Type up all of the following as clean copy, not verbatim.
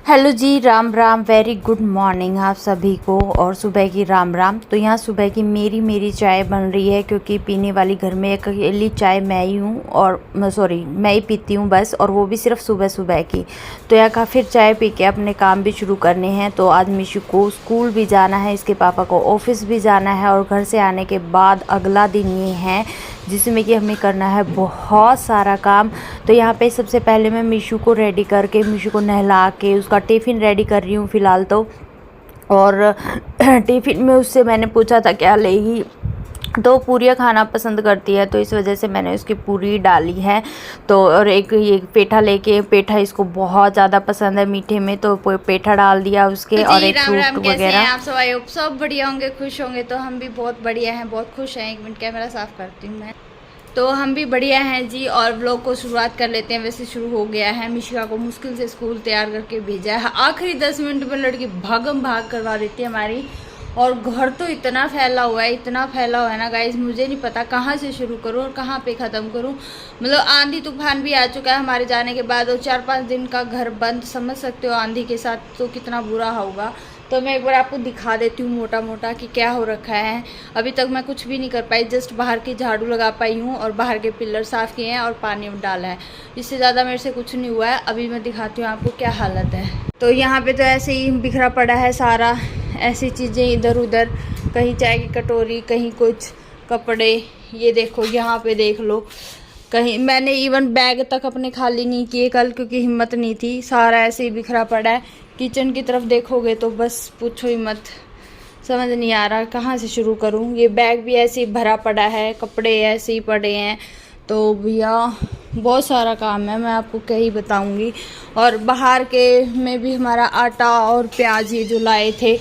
Hello जी, Ram Ram. Very good morning आप सभी को, और सुबह की राम राम। तो यहाँ सुबह की मेरी चाय बन रही है, क्योंकि पीने वाली घर में अकेली चाय मैं ही हूँ, और मैं ही पीती हूँ बस, और वो भी सिर्फ सुबह सुबह की। तो यहाँ का फिर चाय पी के अपने काम भी शुरू करने हैं। तो आज मिशू को स्कूल भी जाना है, इसके पापा को ऑफिस भी जाना है, और घर से आने के बाद अगला दिन ये है जिसमें कि हमें करना है बहुत सारा काम। तो यहाँ पे सबसे पहले मैं मिशू को रेडी करके, मिशू को नहला के उसका टिफ़िन रेडी कर रही हूँ फ़िलहाल तो। और टिफ़िन में उससे मैंने पूछा था क्या लेगी, तो पूरियाँ खाना पसंद करती है, तो इस वजह से मैंने उसकी पूरी डाली है। तो और एक ये पेठा लेके, पेठा इसको बहुत ज़्यादा पसंद है मीठे में, तो पेठा डाल दिया उसके। तो और जी एक राम राम, फ्रूट कैसे हैं वगैरह। आप सब? आई होप सब बढ़िया होंगे, खुश होंगे। तो हम भी बहुत बढ़िया हैं, बहुत खुश हैं। एक मिनट कैमरा साफ करती हूँ मैं। तो हम भी बढ़िया हैं जी, और व्लॉग को शुरुआत कर लेते हैं। वैसे शुरू हो गया है। मिशिका को मुश्किल से स्कूल तैयार करके भेजा है। आखिरी 10 मिनट में लड़की भागम भाग करवा देती है हमारी। और घर तो इतना फैला हुआ है, इतना फैला हुआ है ना गाइज, मुझे नहीं पता कहाँ से शुरू करूँ और कहाँ पे ख़त्म करूँ। मतलब आंधी तूफान भी आ चुका है हमारे जाने के बाद, और 4-5 दिन का घर बंद, समझ सकते हो आंधी के साथ तो कितना बुरा होगा। तो मैं एक बार आपको दिखा देती हूँ मोटा मोटा कि क्या हो रखा है। अभी तक मैं कुछ भी नहीं कर पाई, जस्ट बाहर की झाड़ू लगा पाई हूँ, और बाहर के पिलर साफ़ किए हैं, और पानी डाला है। इससे ज़्यादा मेरे से कुछ नहीं हुआ है। अभी मैं दिखाती हूँ आपको क्या हालत है। तो यहाँ पे तो ऐसे ही बिखरा पड़ा है सारा, ऐसी चीज़ें इधर उधर, कहीं चाय की कटोरी, कहीं कुछ कपड़े। ये देखो, यहाँ पे देख लो, कहीं मैंने इवन बैग तक अपने खाली नहीं किए कल, क्योंकि हिम्मत नहीं थी। सारा ऐसे ही बिखरा पड़ा है। किचन की तरफ देखोगे तो बस पूछो ही मत, समझ नहीं आ रहा कहाँ से शुरू करूँ। ये बैग भी ऐसे ही भरा पड़ा है, कपड़े ऐसे ही पड़े हैं। तो भैया बहुत सारा काम है, मैं आपको क्या ही बताऊँगी। और बाहर के में भी हमारा आटा और प्याज ये जो लाए थे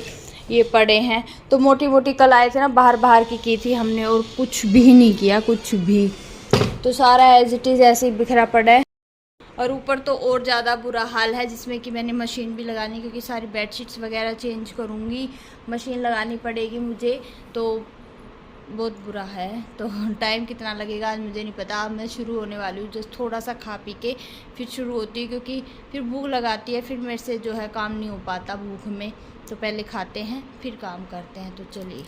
ये पड़े हैं। तो मोटी मोटी कल आए थे ना, बाहर की थी हमने, और कुछ भी नहीं किया, कुछ भी। तो सारा एज इट इज़ ऐसे ही बिखरा पड़ा है। और ऊपर तो और ज़्यादा बुरा हाल है, जिसमें कि मैंने मशीन भी लगानी, क्योंकि सारी बेडशीट्स वगैरह चेंज करूँगी, मशीन लगानी पड़ेगी मुझे। तो बहुत बुरा है। तो टाइम कितना लगेगा आज मुझे नहीं पता। अब मैं शुरू होने वाली हूँ, जस्ट थोड़ा सा खा पी के फिर शुरू होती है, क्योंकि फिर भूख लगाती है, फिर मेरे से जो है काम नहीं हो पाता भूख में। तो पहले खाते हैं फिर काम करते हैं। तो चलिए,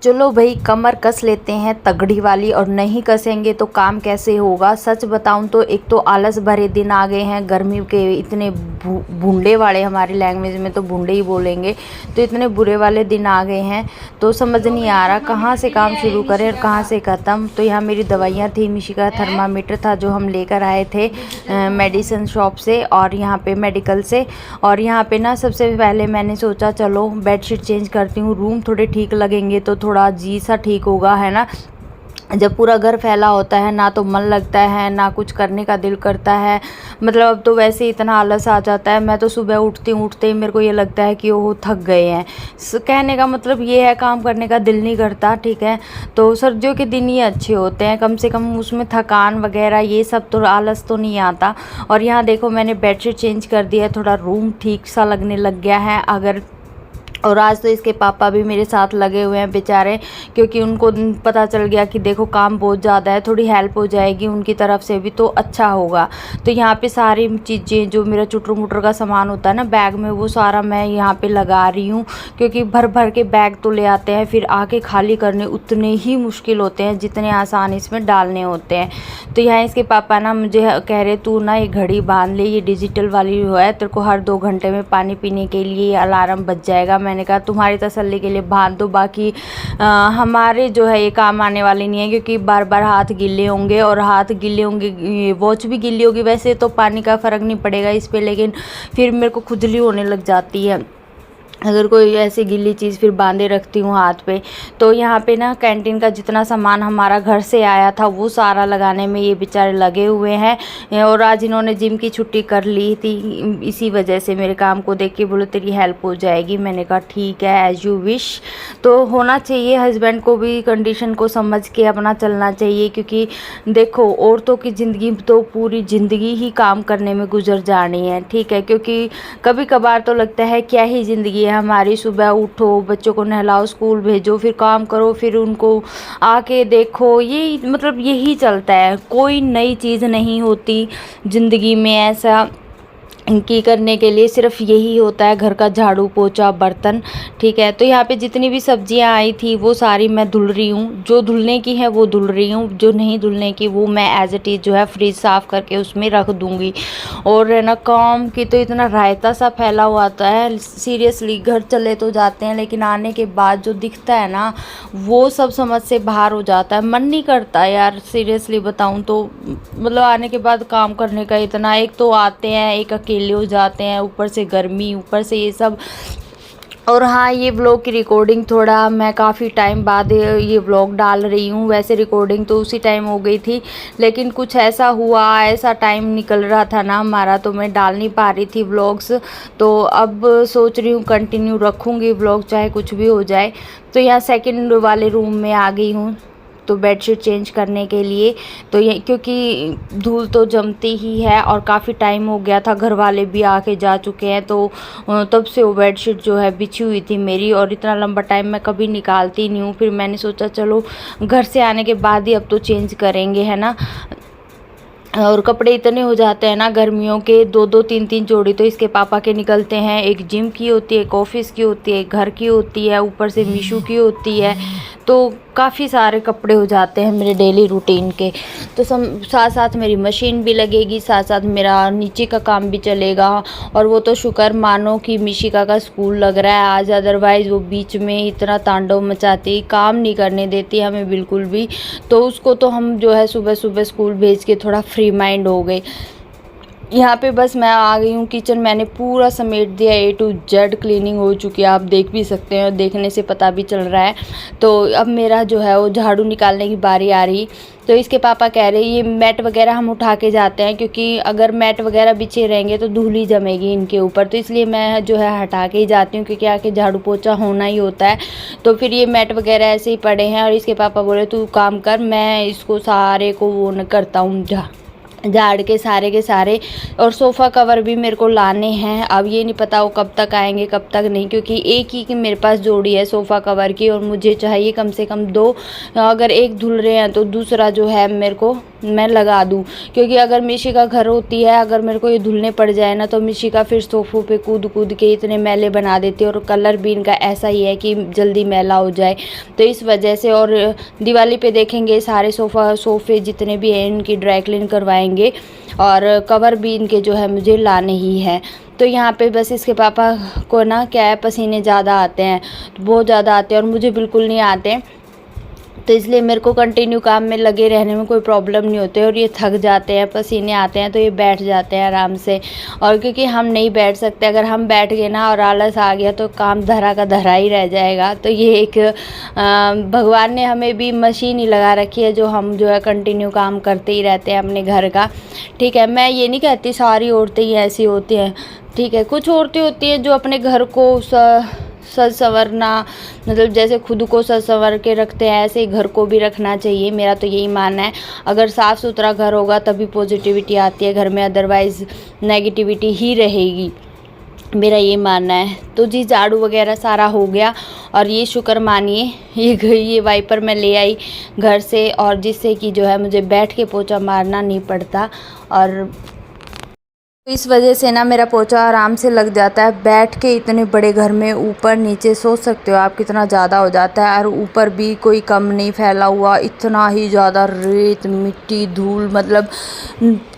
चलो भाई, कमर कस लेते हैं तगड़ी वाली, और नहीं कसेंगे तो काम कैसे होगा। सच बताऊं तो एक तो आलस भरे दिन आ गए हैं, गर्मी के इतने भूंडे वाले, हमारी लैंग्वेज में तो भूंडे ही बोलेंगे। तो इतने बुरे वाले दिन आ गए हैं, तो समझ नहीं आ रहा कहाँ से काम शुरू करें और कहाँ से ख़त्म। तो यहाँ मेरी दवाइयाँ थी, मिशी का थर्मामीटर था जो हम लेकर आए थे मेडिसिन शॉप से, और यहाँ पे मेडिकल से। और यहाँ पे ना सबसे पहले मैंने सोचा चलो बेडशीट चेंज करती हूँ, रूम थोड़े ठीक लगेंगे तो थोड़ा जी सा ठीक होगा, है ना। जब पूरा घर फैला होता है ना तो मन लगता है, ना कुछ करने का दिल करता है। मतलब अब तो वैसे ही इतना आलस आ जाता है। मैं तो सुबह उठते ही मेरे को ये लगता है कि ओह थक गए हैं। कहने का मतलब ये है, काम करने का दिल नहीं करता, ठीक है। तो सर्दियों के दिन ही अच्छे होते हैं, कम से कम उसमें थकान वगैरह ये सब, तो आलस तो नहीं आता। और यहाँ देखो मैंने बेडशीट चेंज कर दिया है, थोड़ा रूम ठीक सा लगने लग गया है। अगर और आज तो इसके पापा भी मेरे साथ लगे हुए हैं बेचारे, क्योंकि उनको पता चल गया कि देखो काम बहुत ज़्यादा है, थोड़ी हेल्प हो जाएगी उनकी तरफ से भी तो अच्छा होगा। तो यहाँ पे सारी चीज़ें जो मेरा चुटर मुटर का सामान होता है ना बैग में, वो सारा मैं यहाँ पे लगा रही हूँ, क्योंकि भर भर के बैग तो ले आते हैं, फिर आके खाली करने उतने ही मुश्किल होते हैं जितने आसान इसमें डालने होते हैं। तो यहाँ इसके पापा ना मुझे कह रहे तू ना ये घड़ी बांध ले, ये डिजिटल वाली है, तेरे को हर 2 घंटे में पानी पीने के लिए अलार्म बज जाएगा। मैंने कहा तुम्हारी तसल्ली के लिए बांध दो, बाकी हमारे जो है ये काम आने वाले नहीं है, क्योंकि बार बार हाथ गीले होंगे, और हाथ गीले होंगे, वॉच भी गीली होगी। वैसे तो पानी का फ़र्क नहीं पड़ेगा इस पे, लेकिन फिर मेरे को खुजली होने लग जाती है अगर कोई ऐसी गीली चीज़ फिर बांधे रखती हूँ हाथ पे। तो यहाँ पे ना कैंटीन का जितना सामान हमारा घर से आया था वो सारा लगाने में ये बेचारे लगे हुए हैं। और आज इन्होंने जिम की छुट्टी कर ली थी, इसी वजह से मेरे काम को देख के बोले तेरी हेल्प हो जाएगी। मैंने कहा ठीक है, एज यू विश। तो होना चाहिए, हस्बैंड को भी कंडीशन को समझ के अपना चलना चाहिए, क्योंकि देखो औरतों की ज़िंदगी तो पूरी ज़िंदगी ही काम करने में गुजर जानी है, ठीक है। क्योंकि कभी कभार तो लगता है क्या ही ज़िंदगी है हमारी, सुबह उठो, बच्चों को नहलाओ, स्कूल भेजो, फिर काम करो, फिर उनको आके देखो, ये मतलब यही चलता है, कोई नई चीज़ नहीं होती ज़िंदगी में ऐसा। की करने के लिए सिर्फ यही होता है, घर का झाड़ू पोछा बर्तन। ठीक है, तो यहाँ पे जितनी भी सब्जियाँ आई थी वो सारी मैं धुल रही हूँ, जो धुलने की है वो धुल रही हूँ, जो नहीं धुलने की वो मैं एज इट इज़ जो है फ्रिज साफ़ करके उसमें रख दूँगी। और है ना, काम की तो इतना रायता सा फैला हुआ आता है, सीरियसली घर चले तो जाते हैं लेकिन आने के बाद जो दिखता है ना वो सब समझ से बाहर हो जाता है। मन नहीं करता यार, सीरियसली बताऊँ तो मतलब आने के बाद काम करने का इतना, एक तो आते हैं एक अकेले हो जाते हैं, ऊपर से गर्मी, ऊपर से ये सब। और हाँ, ये व्लॉग की रिकॉर्डिंग थोड़ा मैं काफ़ी टाइम बाद ये व्लॉग डाल रही हूँ। वैसे रिकॉर्डिंग तो उसी टाइम हो गई थी, लेकिन कुछ ऐसा हुआ, ऐसा टाइम निकल रहा था ना हमारा, तो मैं डाल नहीं पा रही थी व्लॉग्स। तो अब सोच रही हूँ कंटिन्यू रखूँगी व्लॉग चाहे कुछ भी हो जाए। तो यहाँ सेकंड वाले रूम में आ गई हूँ तो बेडशीट चेंज करने के लिए। तो ये क्योंकि धूल तो जमती ही है और काफ़ी टाइम हो गया था, घर वाले भी आके जा चुके हैं, तो तब से वो बेडशीट जो है बिछी हुई थी मेरी, और इतना लंबा टाइम मैं कभी निकालती नहीं हूँ। फिर मैंने सोचा चलो घर से आने के बाद ही अब तो चेंज करेंगे, है ना। और कपड़े इतने हो जाते हैं ना गर्मियों के, 2-2 3-3 जोड़ी तो इसके पापा के निकलते हैं। एक जिम की होती है, एक ऑफिस की होती है, एक घर की होती है, ऊपर से मीशू की होती है, तो काफ़ी सारे कपड़े हो जाते हैं मेरे डेली रूटीन के। तो साथ साथ मेरी मशीन भी लगेगी, साथ साथ मेरा नीचे का काम भी चलेगा। और वो तो शुक्र मानो कि मिशिका का स्कूल लग रहा है आज, अदरवाइज़ वो बीच में इतना तांडव मचाती, काम नहीं करने देती हमें बिल्कुल भी। तो उसको तो हम जो है सुबह सुबह स्कूल भेज के थोड़ा फ्री माइंड हो गए। यहाँ पे बस मैं आ गई हूँ, किचन मैंने पूरा समेट दिया, A to Z क्लीनिंग हो चुकी है, आप देख भी सकते हैं और देखने से पता भी चल रहा है। तो अब मेरा जो है वो झाड़ू निकालने की बारी आ रही। तो इसके पापा कह रहे ये मैट वगैरह हम उठा के जाते हैं, क्योंकि अगर मैट वगैरह बिछे रहेंगे तो धूल ही जमेगी इनके ऊपर, तो इसलिए मैं जो है हटा के ही जाती हूँ, क्योंकि आके झाड़ू पोछा होना ही होता है। तो फिर ये मैट वगैरह ऐसे ही पड़े हैं और इसके पापा बोले तू काम कर, मैं इसको सारे को वो न करता हूँ झाड़ के सारे। और सोफ़ा कवर भी मेरे को लाने हैं, अब ये नहीं पता वो कब तक आएंगे कब तक नहीं, क्योंकि एक ही की मेरे पास जोड़ी है सोफ़ा कवर की और मुझे चाहिए कम से कम 2। अगर एक धुल रहे हैं तो दूसरा जो है मेरे को मैं लगा दूँ, क्योंकि अगर मिशिका घर होती है, अगर मेरे को ये धुलने पड़ जाए ना तो मिशिका फिर सोफ़ों पे कूद के इतने मैले बना देती है, और कलर भी इनका ऐसा ही है कि जल्दी मैला हो जाए, तो इस वजह से। और दिवाली पे देखेंगे सारे सोफ़े जितने भी हैं इनकी ड्राई क्लीन करवाएंगे, और कवर भी इनके जो है मुझे लाने ही है। तो यहाँ पे बस इसके पापा को ना क्या है, पसीने ज़्यादा आते हैं, बहुत ज़्यादा आते हैं और मुझे बिल्कुल नहीं आते, तो इसलिए मेरे को कंटिन्यू काम में लगे रहने में कोई प्रॉब्लम नहीं होती। और ये थक जाते हैं, पसीने आते हैं, तो ये बैठ जाते हैं आराम से। और क्योंकि हम नहीं बैठ सकते, अगर हम बैठ गए ना और आलस आ गया तो काम धरा का धरा ही रह जाएगा। तो ये एक भगवान ने हमें भी मशीन ही लगा रखी है, जो हम जो है कंटिन्यू काम करते ही रहते हैं अपने घर का। ठीक है, मैं ये नहीं कहती सारी औरतें ही ऐसी होती हैं, ठीक है, कुछ औरतें होती हैं जो अपने घर को सज संवरना, मतलब जैसे खुद को सज संवर के रखते हैं ऐसे ही घर को भी रखना चाहिए, मेरा तो यही मानना है। अगर साफ़ सुथरा घर होगा तभी पॉजिटिविटी आती है घर में, अदरवाइज़ नेगेटिविटी ही रहेगी, मेरा ये मानना है। तो जी झाड़ू वगैरह सारा हो गया, और ये शुक्र मानिए ये वाइपर मैं ले आई घर से, और जिससे कि जो है मुझे बैठ के पोछा मारना नहीं पड़ता, और इस वजह से ना मेरा पोछा आराम से लग जाता है। बैठ के इतने बड़े घर में ऊपर नीचे सोच सकते हो आप कितना ज़्यादा हो जाता है, और ऊपर भी कोई कम नहीं फैला हुआ, इतना ही ज़्यादा रेत मिट्टी धूल, मतलब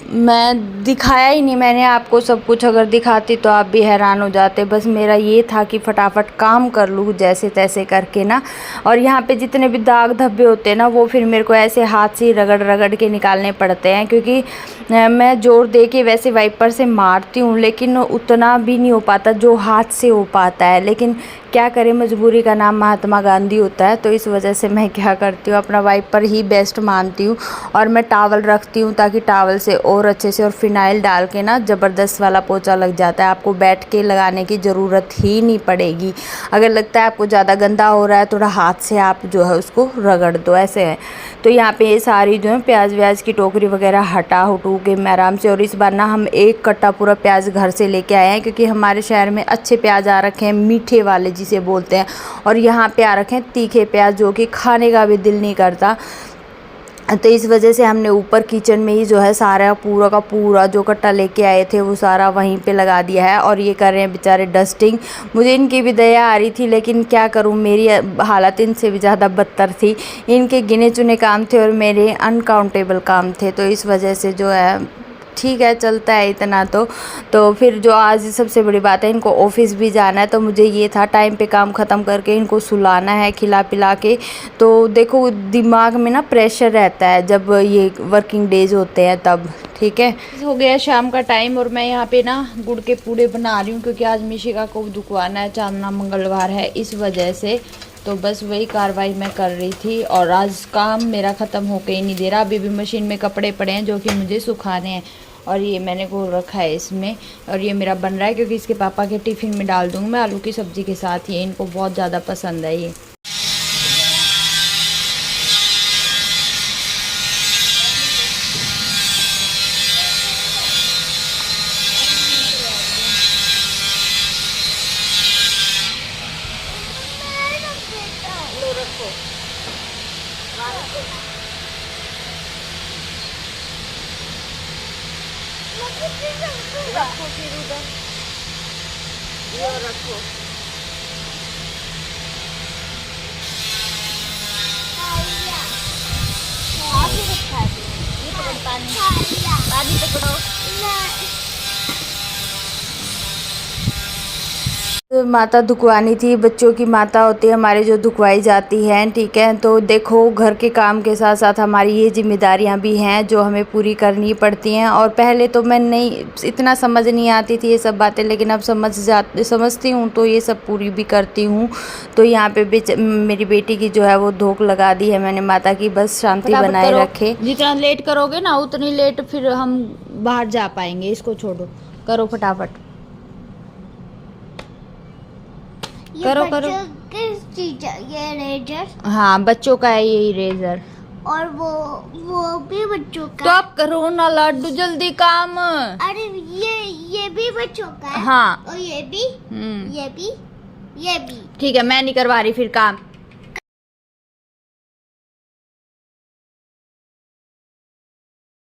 मैं दिखाया ही नहीं मैंने आपको सब कुछ, अगर दिखाती तो आप भी हैरान हो जाते। बस मेरा ये था कि फटाफट काम कर लूँ जैसे तैसे करके ना। और यहाँ पे जितने भी दाग धब्बे होते हैं ना वो फिर मेरे को ऐसे हाथ से रगड़ के निकालने पड़ते हैं, क्योंकि मैं जोर दे के वैसे वाइपर से मारती हूँ लेकिन उतना भी नहीं हो पाता जो हाथ से हो पाता है। लेकिन क्या करें, मजबूरी का नाम महात्मा गांधी होता है, तो इस वजह से मैं क्या करती हूँ अपना वाइपर ही बेस्ट मानती हूँ। और मैं टावल रखती हूँ ताकि टावल से और अच्छे से और फिनाइल डाल के ना ज़बरदस्त वाला पोछा लग जाता है, आपको बैठ के लगाने की ज़रूरत ही नहीं पड़ेगी। अगर लगता है आपको ज़्यादा गंदा हो रहा है थोड़ा हाथ से आप जो है उसको रगड़ दो, ऐसे है। तो यहाँ पे ये सारी जो है प्याज व्याज की टोकरी वगैरह हटू के मैं आराम से। और इस बार ना हम 1 कट्टा पूरा प्याज घर से लेके आए हैं, क्योंकि हमारे शहर में अच्छे प्याज आ रखे हैं, मीठे वाले जिसे बोलते हैं, और यहाँ पे आ रखे हैं तीखे प्याज जो कि खाने का भी दिल नहीं करता। तो इस वजह से हमने ऊपर किचन में ही जो है सारा पूरा का पूरा जो कट्टा लेके आए थे वो सारा वहीं पे लगा दिया है। और ये कर रहे हैं बेचारे डस्टिंग। मुझे इनकी भी दया आ रही थी, लेकिन क्या करूं, मेरी हालत इनसे भी ज़्यादा बदतर थी। इनके गिने चुने काम थे और मेरे अनकाउंटेबल काम थे, तो इस वजह से जो है ठीक है, चलता है इतना तो फिर जो आज सबसे बड़ी बात है, इनको ऑफिस भी जाना है। तो मुझे ये था टाइम पे काम ख़त्म करके इनको सुलाना है खिला पिला के। तो देखो दिमाग में ना प्रेशर रहता है जब ये वर्किंग डेज होते हैं तब। ठीक है, हो गया शाम का टाइम और मैं यहाँ पे ना गुड़ के पूड़े बना रही हूँ, क्योंकि आज मिशिका को दुखवाना है, चांदना मंगलवार है, इस वजह से। तो बस वही कार्रवाई मैं कर रही थी और आज काम मेरा ख़त्म होके ही नहीं दे रहा। अभी भी मशीन में कपड़े पड़े हैं जो कि मुझे सुखाने हैं। और ये मैंने घोल रखा है इसमें, और ये मेरा बन रहा है क्योंकि इसके पापा के टिफ़िन में डाल दूँगी मैं आलू की सब्ज़ी के साथ। ये इनको बहुत ज़्यादा पसंद है ये। रखो फिर उधर, ये रखो। आगे रखा है ये, पकड़ता नहीं, आगे पकड़ो। माता दुखवानी थी, बच्चों की माता होती है हमारे जो दुखवाई जाती हैं। ठीक है, तो देखो घर के काम के साथ साथ हमारी ये जिम्मेदारियां भी हैं जो हमें पूरी करनी पड़ती हैं। और पहले तो मैं नहीं इतना समझ नहीं आती थी ये सब बातें, लेकिन अब समझती हूँ तो ये सब पूरी भी करती हूँ। तो यहाँ पे मेरी बेटी की जो है वो धोख लगा दी है मैंने माता की, बस शांति बनाए रखे। जितना लेट करोगे ना उतनी लेट फिर हम बाहर जा पाएंगे। इसको छोड़ो, करो फटाफट, करो करो। किस चीज ये इरेजर? हाँ बच्चों का है ये इरेजर। और वो भी बच्चों का? स्टॉप करो ना लाडू, जल्दी काम। अरे ये भी बच्चों का है? हाँ। और ये भी? ये भी? ठीक है, मैं नहीं करवा रही फिर काम।